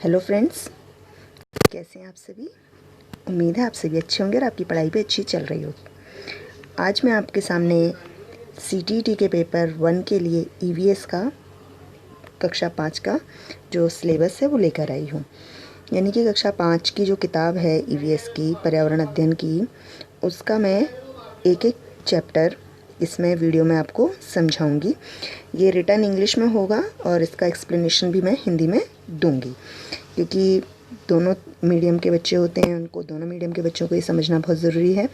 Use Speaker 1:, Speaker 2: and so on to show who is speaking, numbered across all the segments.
Speaker 1: Hello friends, कैसे हैं आप सभी। उम्मीद है आप सभी अच्छे होंगे और आपकी पढ़ाई भी अच्छी चल रही होगी। आज मैं आपके सामने सीटीईटी के पेपर 1 के लिए ईवीएस का कक्षा 5 का जो सिलेबस है वो लेकर आई हूँ। यानी कि कक्षा 5 की जो किताब है ईवीएस की पर्यावरण अध्ययन की, उसका मैं एक एक चैप्टर इसमें वीडियो में आपको समझाऊंगी। ये रिटन इंग्लिश में होगा और इसका एक्सप्लेनेशन भी मैं हिंदी में दूंगी, क्योंकि दोनों मीडियम के बच्चे होते हैं, उनको दोनों मीडियम के बच्चों को ये समझना बहुत ज़रूरी है।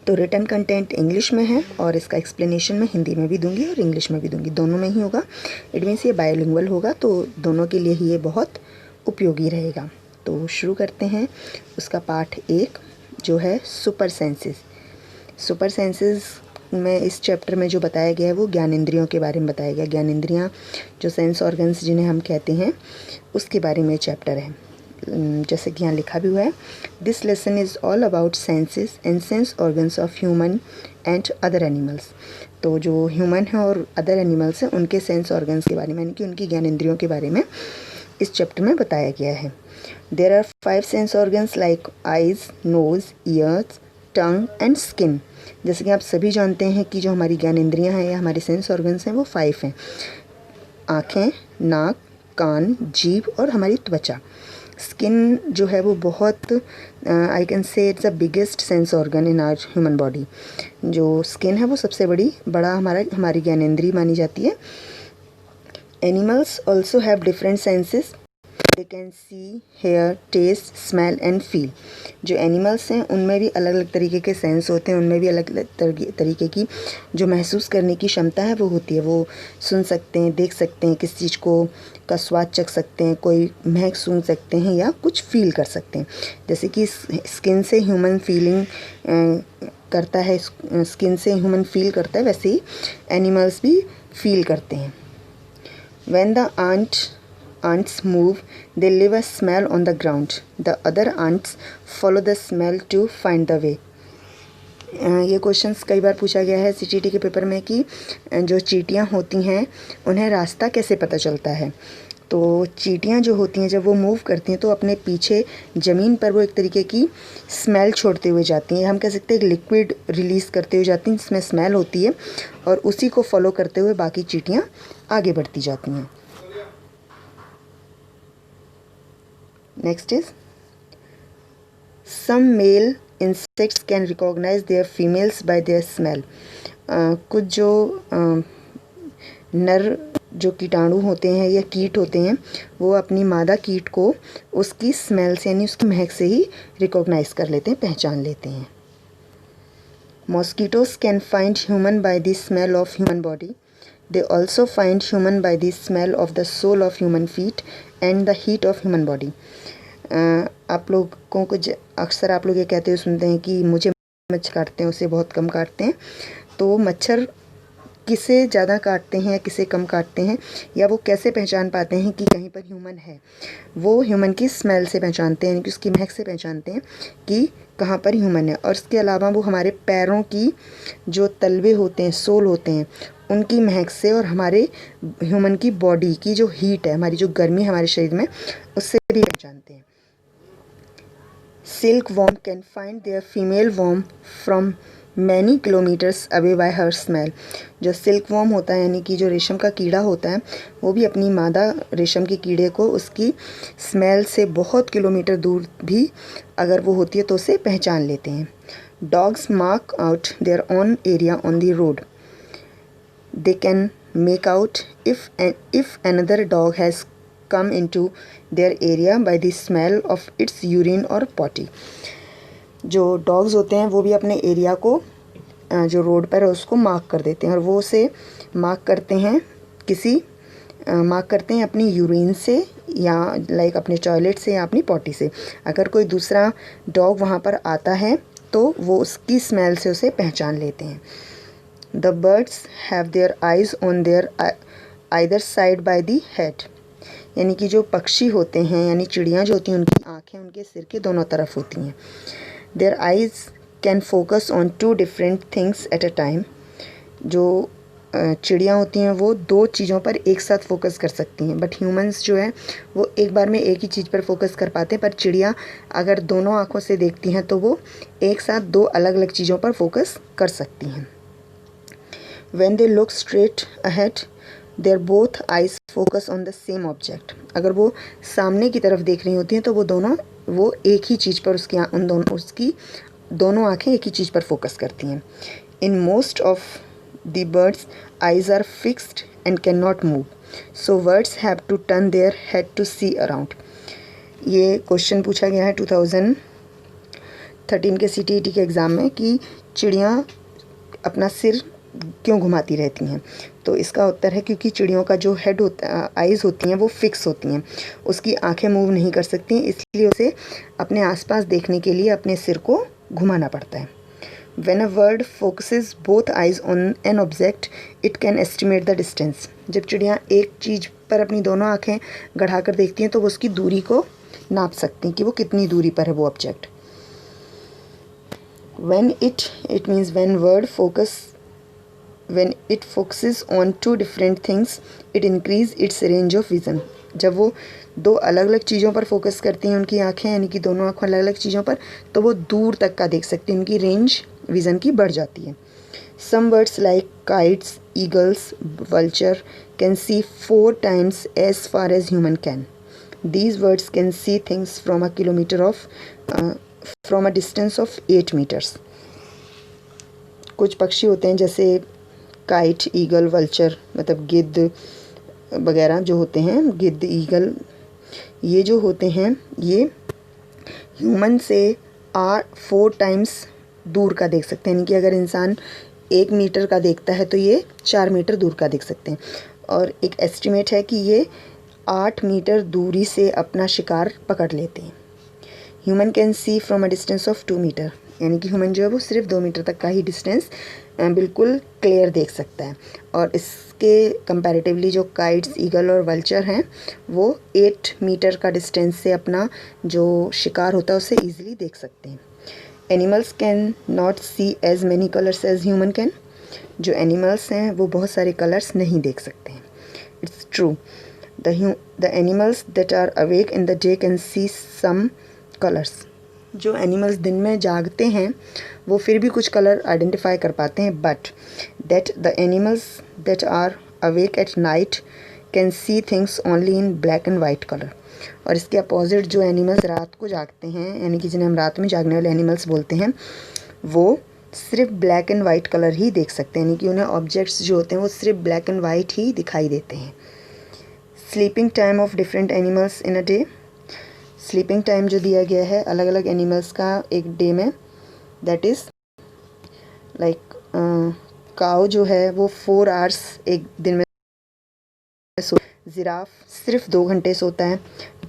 Speaker 1: तो रिटन कंटेंट इंग्लिश में है और इसका एक्सप्लेनेशन मैं हिंदी में भी दूंगी और इंग्लिश में भी दूंगी, दोनों में ही होगा। इट मीन्स ये बायोलिंगुअल होगा, तो दोनों के लिए ही ये बहुत उपयोगी रहेगा। तो शुरू करते हैं। उसका पार्ट 1 जो है सुपर सेंसेस। सुपर सेंसेस में इस चैप्टर में जो बताया गया है वो ज्ञानेंद्रियों के बारे में बताया गया। ज्ञानेंद्रियाँ जो सेंस ऑर्गन्स जिन्हें हम कहते हैं, उसके बारे में चैप्टर है। जैसे कि यहाँ लिखा भी हुआ है, this lesson is all about senses and sense organs of human and other animals. तो जो ह्यूमन है और अदर एनिमल्स हैं उनके सेंस ऑर्गन्स के बारे में, यानी कि उनकी ज्ञानेंद्रियों के बारे में इस चैप्टर में बताया गया है। There are 5 sense organs like eyes, nose, ears, tongue and skin. जैसे कि आप सभी जानते हैं कि जो हमारी ज्ञानेंद्रियाँ हैं या हमारे सेंस ऑर्गन्स हैं वो 5 हैं। आँखें, नाक, कान, जीभ और हमारी त्वचा। स्किन जो है वो बहुत I can say it's the biggest sense organ in our human body. जो स्किन है वो सबसे बड़ा हमारी ज्ञानेंद्रिय मानी जाती है। Animals also have different senses, they can see, hear, taste, smell and feel. जो एनिमल्स हैं उनमें भी अलग अलग तरीके के सेंस होते हैं, उनमें भी अलग अलग तरीके की जो महसूस करने की क्षमता है वो होती है। वो सुन सकते हैं, देख सकते हैं, किस चीज़ को का स्वाद चख सकते हैं, कोई महक सूंघ सकते हैं या कुछ फील कर सकते हैं। जैसे कि स्किन से ह्यूमन फीलिंग करता है, स्किन से ह्यूमन फील करता है, वैसे ही एनिमल्स भी फील करते हैं। When the ants move, they leave a smell on the ground. The other ants follow the smell to find the way. ये क्वेश्चंस कई बार पूछा गया है सीटीईटी के पेपर में कि जो चींटियाँ होती हैं उन्हें रास्ता कैसे पता चलता है। तो चींटियाँ जो होती हैं जब वो मूव करती हैं तो अपने पीछे ज़मीन पर वो एक तरीके की स्मेल छोड़ते हुए जाती हैं। हम कह सकते हैं एक लिक्विड रिलीज़ करते हुए जाती हैं जिसमें स्मेल होती है, और उसी को फॉलो करते हुए बाकी चींटियाँ आगे बढ़ती जाती हैं। Next is some male insects can recognise their females by their smell. कुछ जो नर जो कीटाणु होते हैं या कीट होते हैं वो अपनी मादा कीट को उसकी स्मेल से यानी उसकी महक से ही रिकॉग्नाइज कर लेते हैं, पहचान लेते हैं। Mosquitoes can find human by the smell of human body. They also find human by the smell of the sole of human feet and the heat of human body. आप लोगों को अक्सर आप लोग ये कहते हुए सुनते हैं कि मुझे मच्छर काटते हैं, उसे बहुत कम काटते हैं। तो मच्छर किसे ज़्यादा काटते हैं या किसे कम काटते हैं, या वो कैसे पहचान पाते हैं कि कहीं पर ह्यूमन है, वो ह्यूमन की स्मेल से पहचानते हैं, यानी कि उसकी महक से पहचानते हैं कि कहाँ पर ह्यूमन है। और इसके अलावा वो हमारे पैरों की जो तलवे होते हैं, सोल होते हैं, उनकी महक से, और हमारे ह्यूमन की बॉडी की जो हीट है, हमारी जो गर्मी है हमारे शरीर में, उससे भी पहचानते हैं। Silkworm can find their female worm from many kilometres away by her smell. जो सिल्क वॉर्म होता है यानी कि जो रेशम का कीड़ा होता है, वो भी अपनी मादा रेशम के कीड़े को उसकी स्मेल से बहुत किलोमीटर दूर भी अगर वो होती है तो उसे पहचान लेते हैं। Dogs mark out their own area on the road. They can make out if another dog has come into their area by the smell of its urine or potty। जो डॉग्स होते हैं वो भी अपने एरिया को जो road पर है उसको मार्क कर देते हैं, और वो उसे मार्क करते हैं अपनी यूरिन से या लाइक अपने टॉयलेट से या अपनी पॉटी से। अगर कोई दूसरा डॉग वहाँ पर आता है तो वो उसकी स्मेल से उसे पहचान लेते हैं। The birds have their eyes on their either side by the head. यानी कि जो पक्षी होते हैं यानी चिड़ियाँ जो होती हैं उनकी आँखें उनके सिर के दोनों तरफ होती हैं। There eyes can focus on 2 different things at a time. जो चिड़िया होती हैं वो दो चीज़ों पर एक साथ फोकस कर सकती हैं, बट ह्यूमंस जो है वो एक बार में एक ही चीज़ पर फोकस कर पाते हैं। पर चिड़िया अगर दोनों आँखों से देखती हैं तो वो एक साथ दो अलग अलग चीज़ों पर फोकस कर सकती हैं। When they look straight ahead, their both eyes focus on the same object. अगर वो सामने की तरफ देख रही होती हैं तो वो एक ही चीज़ पर उसकी दोनों आँखें एक ही चीज़ पर फोकस करती हैं। In most of the birds, eyes are fixed and cannot move. So birds have to turn their head to see around. ये क्वेश्चन पूछा गया है 2013 के CTET के एग्ज़ाम में कि चिड़ियाँ अपना सिर क्यों घुमाती रहती हैं। तो इसका उत्तर है क्योंकि चिड़ियों का जो हेड आइज़ होती हैं वो फिक्स होती हैं, उसकी आंखें मूव नहीं कर सकती, इसलिए उसे अपने आसपास देखने के लिए अपने सिर को घुमाना पड़ता है। When a bird focuses both eyes on an object, it can estimate the distance. जब चिड़ियाँ एक चीज़ पर अपनी दोनों आँखें गढ़ाकर देखती हैं तो वो उसकी दूरी को नाप सकती हैं कि वो कितनी दूरी पर है वो object. When it means when it focuses on two different things, it increase its range of vision. जब वो दो अलग अलग चीज़ों पर फोकस करती हैं उनकी आँखें, यानी कि दोनों आँखों अलग अलग चीज़ों पर, तो वो दूर तक का देख सकती हैं, उनकी रेंज विज़न की बढ़ जाती है। Some birds like kites, eagles, vulture can see 4 times as far as human can. These birds can see things from a distance of 8 meters. कुछ पक्षी होते हैं जैसे काइट, ईगल, वल्चर, मतलब गिद्ध वगैरह जो होते हैं, गिद्ध, ईगल, ये जो होते हैं ये ह्यूमन से 4 टाइम्स दूर का देख सकते हैं, यानी कि अगर इंसान 1 मीटर का देखता है तो ये 4 मीटर दूर का देख सकते हैं। और एक एस्टिमेट है कि ये 8 मीटर दूरी से अपना शिकार पकड़ लेते हैं। Human can see from a distance of 2 metre, यानी कि ह्यूमन जो है वो सिर्फ 2 मीटर तक का ही डिस्टेंस बिल्कुल क्लियर देख सकता है। और इसके कंपैरेटिवली जो काइट्स, ईगल और वल्चर हैं वो 8 मीटर का डिस्टेंस से अपना जो शिकार होता है उसे ईजिली देख सकते हैं। Animals can not see as many colours as human can. जो एनिमल्स हैं वो बहुत सारे कलर्स नहीं देख सकते हैं। It's true, the animals that are awake in the day can see some colours. जो एनिमल्स दिन में जागते हैं वो फिर भी कुछ कलर आइडेंटिफाई कर पाते हैं, but the animals that are awake at night can see things only in black and white colour. और इसके अपोजिट जो एनिमल्स रात को जागते हैं, यानी कि जिन्हें हम रात में जागने वाले एनिमल्स बोलते हैं, वो सिर्फ ब्लैक एंड वाइट कलर ही देख सकते हैं, यानी कि उन्हें ऑब्जेक्ट्स जो होते हैं वो सिर्फ ब्लैक एंड वाइट ही दिखाई देते हैं। Sleeping time of different animals in a day. Sleeping time जो दिया गया है अलग अलग एनिमल्स का एक डे में, दैट इज़ लाइक काऊ जो है वो 4 आवर्स एक दिन में जिराफ सिर्फ 2 घंटे सोता है।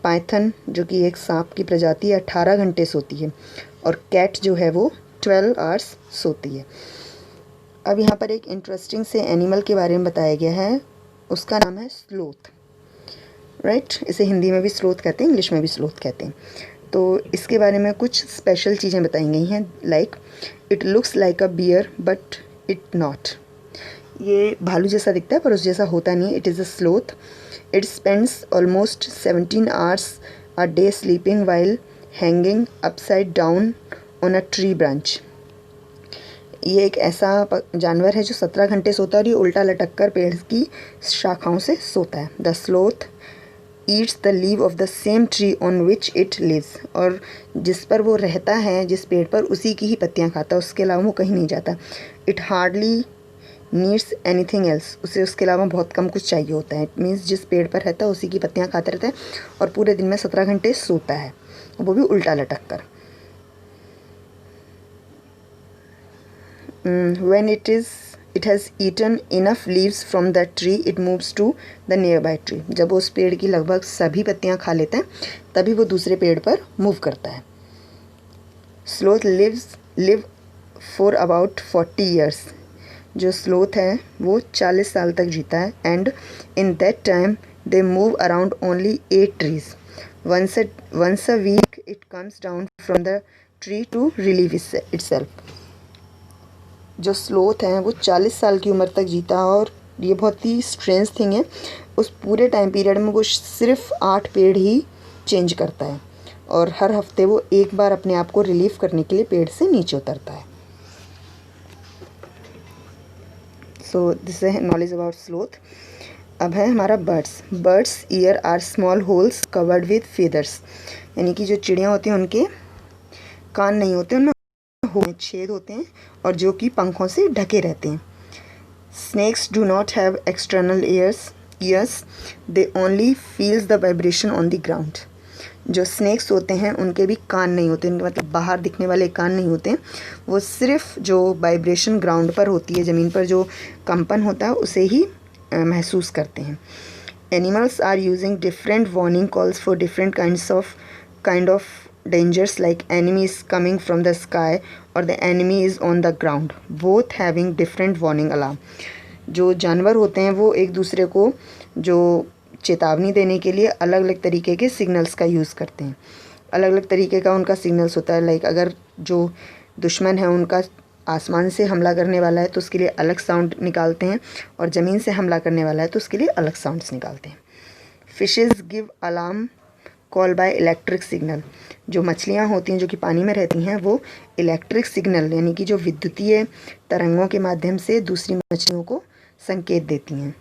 Speaker 1: पाइथन जो कि एक सांप की प्रजाति है 18 घंटे सोती है। और कैट जो है वो 12 आवर्स सोती है। अब यहाँ पर एक इंटरेस्टिंग से एनिमल के बारे में बताया गया है, उसका नाम है स्लोथ, राइट। इसे हिंदी में भी स्लोथ कहते हैं, इंग्लिश में भी स्लोथ कहते हैं। तो इसके बारे में कुछ स्पेशल चीज़ें बताई गई हैं, like it looks like a bear but it not. ये भालू जैसा दिखता है पर उस जैसा होता नहीं। It is a sloth. It spends almost 17 hours a day sleeping while hanging upside down on a tree branch. ये एक ऐसा जानवर है जो 17 घंटे सोता है और ये उल्टा लटक कर पेड़ की शाखाओं से सोता है। The sloth eats the leave of the same tree on which it lives. और जिस पर वो रहता है, जिस पेड़ पर, उसी की ही पत्तियाँ खाता है, उसके अलावा वो कहीं नहीं जाता। It hardly needs anything else. उसे उसके अलावा बहुत कम कुछ चाहिए होता है। इट मीन्स जिस पेड़ पर रहता है उसी की पत्तियाँ खाता रहता है और पूरे दिन में 17 घंटे सोता है, वो भी उल्टा लटक कर। When it has eaten enough leaves from that tree, it moves to the nearby tree. जब वो उस पेड़ की लगभग सभी पत्तियाँ खा लेता है तभी वो दूसरे पेड़ पर मूव करता है। Sloth live for about 40 years. जो स्लोथ है वो 40 साल तक जीता है। And in that time they move around only 8 trees. Once a week it comes down from the tree to relieve itself. जो स्लोथ है वो 40 साल की उम्र तक जीता है, और ये बहुत ही स्ट्रेंज थिंग है। उस पूरे टाइम पीरियड में वो सिर्फ 8 पेड़ ही चेंज करता है, और हर हफ्ते वो एक बार अपने आप को रिलीफ करने के लिए पेड़ से नीचे उतरता है। सो दिस है नॉलेज अबाउट स्लोथ। अब है हमारा birds. Birds ear are small holes covered with feathers, यानी कि जो चिड़िया होती हैं उनके कान नहीं होते, उनमें छेद होते हैं और जो कि पंखों से ढके रहते हैं। Snakes do not have external ears, they only feels the vibration on the ground. जो स्नैक्स होते हैं उनके भी कान नहीं होते, उनके मतलब बाहर दिखने वाले कान नहीं होते, वो सिर्फ जो वाइब्रेशन ग्राउंड पर होती है, ज़मीन पर जो कंपन होता है उसे ही महसूस करते हैं। Animals are using different warning calls for different kind of dangers like enemy is coming from the sky or the enemy is on the ground, both having different warning alarm. जो जानवर होते हैं वो एक दूसरे को जो चेतावनी देने के लिए अलग अलग तरीके के सिग्नल्स का यूज़ करते हैं। अलग अलग तरीके का उनका सिग्नल्स होता है। लाइक अगर जो दुश्मन है उनका आसमान से हमला करने वाला है तो उसके लिए अलग साउंड निकालते हैं, और ज़मीन से हमला करने वाला है तो उसके लिए अलग साउंड्स निकालते हैं। Fishes give alarm call by electric signal. जो मछलियाँ होती हैं जो कि पानी में रहती हैं वो इलेक्ट्रिक सिग्नल यानी कि जो विद्युतीय तरंगों के माध्यम से दूसरी मछलियों को संकेत देती हैं।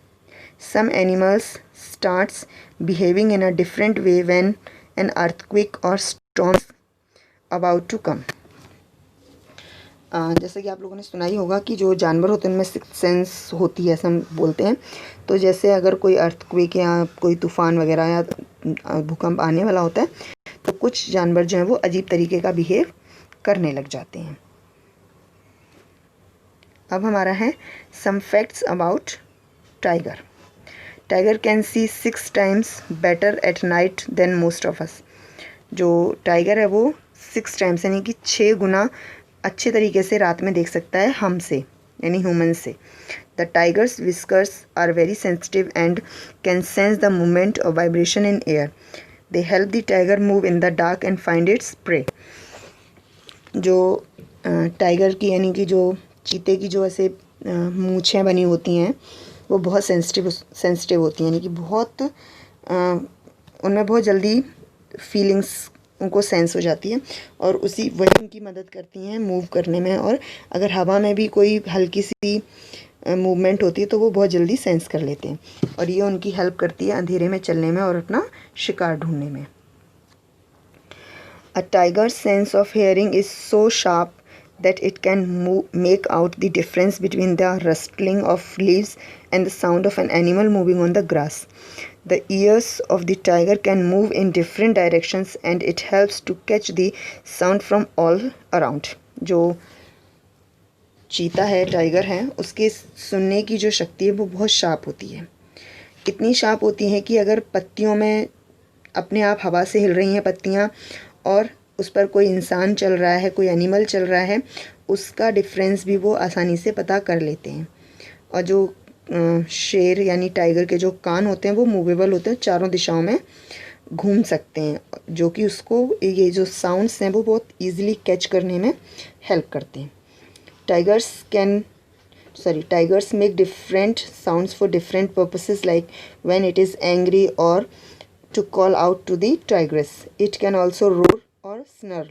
Speaker 1: Some animals starts behaving in a different way when an earthquake और स्टॉर्म्स अबाउट टू कम। जैसे कि आप लोगों ने सुना ही होगा कि जो जानवर होते हैं उनमें सिक्स्थ सेंस होती है, ऐसा हम बोलते हैं। तो जैसे अगर कोई अर्थक्वेक या कोई तूफ़ान वगैरह या भूकंप आने वाला होता है तो कुछ जानवर जो हैं वो अजीब तरीके का बिहेव करने लग जाते हैं। अब हमारा है some facts about tiger. Tiger can see 6 times better at night than most of us. जो टाइगर है वो 6 टाइम्स यानी कि 6 गुना अच्छे तरीके से रात में देख सकता है हमसे, यानी ह्यूमन से। The tiger's whiskers are very sensitive and can sense the movement और vibration in air. They help the tiger move in the dark and find its prey. जो टाइगर की यानी कि जो चीते की जो ऐसे मूँछें बनी होती हैं वो बहुत सेंसिटिव होती हैं, यानी कि बहुत उनमें बहुत जल्दी फीलिंग्स उनको सेंस हो जाती है, और वही उनकी मदद करती हैं मूव करने में। और अगर हवा में भी कोई हल्की सी मूवमेंट होती है तो वो बहुत जल्दी सेंस कर लेते हैं, और ये उनकी हेल्प करती है अंधेरे में चलने में और अपना शिकार ढूंढने में। A tiger's sense of hearing is so sharp that it can make out the difference between the rustling of leaves and the sound of an animal moving on the grass. The ears of the tiger can move in different directions and it helps to catch the sound from all around. जो चीता है, tiger है, उसके सुनने की जो शक्ति है वो बहुत शार्प होती है। इतनी शार्प होती है कि अगर पत्तियों में अपने आप हवा से हिल रही हैं पत्तियाँ और उस पर कोई इंसान चल रहा है, कोई एनिमल चल रहा है, उसका डिफरेंस भी वो आसानी से पता कर लेते हैं। और जो शेर यानी टाइगर के जो कान होते हैं वो मूवेबल होते हैं, चारों दिशाओं में घूम सकते हैं, जो कि उसको ये जो साउंड्स हैं वो बहुत ईजिली कैच करने में हेल्प करते हैं। Tigers make different sounds for different purposes, like when it is angry और to call out to the tigress. It can also roar or snarl.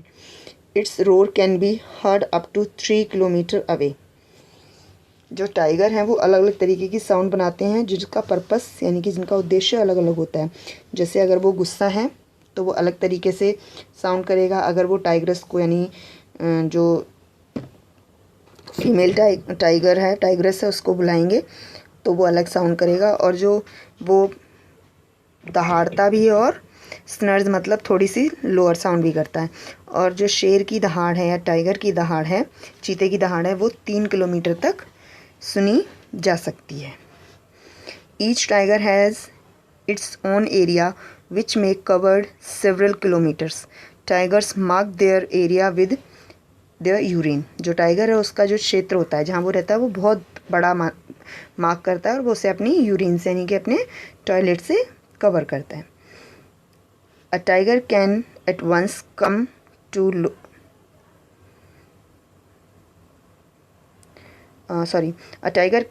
Speaker 1: Its roar can be heard up to 3 kilometer away. जो tiger हैं वो अलग अलग तरीके की sound बनाते हैं जिसका पर्पस यानी कि जिनका उद्देश्य अलग अलग होता है। जैसे अगर वो गुस्सा है तो वो अलग तरीके से साउंड करेगा, अगर वो टाइग्रेस को यानी जो फीमेल टाइगर है, टाइग्रेस है, उसको बुलाएंगे तो वो अलग साउंड करेगा। और जो वो दहाड़ता भी है और स्नर्ज मतलब थोड़ी सी लोअर साउंड भी करता है। और जो शेर की दहाड़ है या टाइगर की दहाड़ है, चीते की दहाड़ है, वो 3 किलोमीटर तक सुनी जा सकती है। Each tiger has its own area which may covered several kilometres. Tigers mark their area with their urine. जो टाइगर है उसका जो क्षेत्र होता है जहाँ वो रहता है वो बहुत बड़ा मार्क करता है और वो उसे अपनी यूरिन से यानी कि अपने टॉयलेट से कवर करता है। A tiger can at once come to a tiger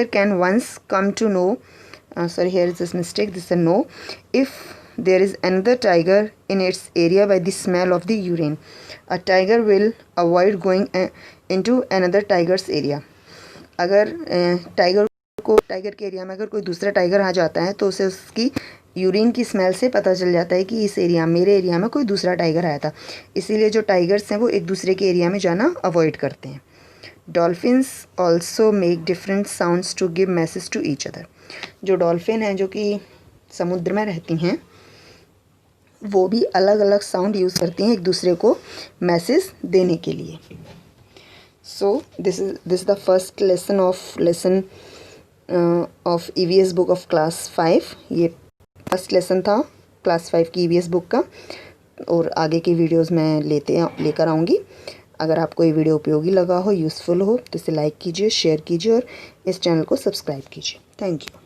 Speaker 1: can once come to know, sorry, here is this mistake, this is a no, if there is another tiger in its area by the smell of the urine, a tiger will avoid going into another tiger's area. अगर tiger के area में अगर कोई दूसरा tiger आ जाता है तो उसे उसकी यूरिन की स्मेल से पता चल जाता है कि इस एरिया, मेरे एरिया में कोई दूसरा टाइगर आया था, इसीलिए जो टाइगर्स हैं वो एक दूसरे के एरिया में जाना अवॉइड करते हैं. Dolphins also make different sounds to give message to each other. जो डॉल्फिन हैं जो कि समुद्र में रहती हैं वो भी अलग अलग साउंड यूज़ करती हैं एक दूसरे को मैसेज देने के लिए. So this is the first lesson of EVS book of class 5. ये फर्स्ट लेसन था क्लास 5 की EVS बुक का, और आगे की वीडियोस मैं लेकर आऊँगी. अगर आपको ये वीडियो उपयोगी लगा हो, यूज़फुल हो, तो इसे लाइक कीजिए, शेयर कीजिए और इस चैनल को सब्सक्राइब कीजिए. Thank you.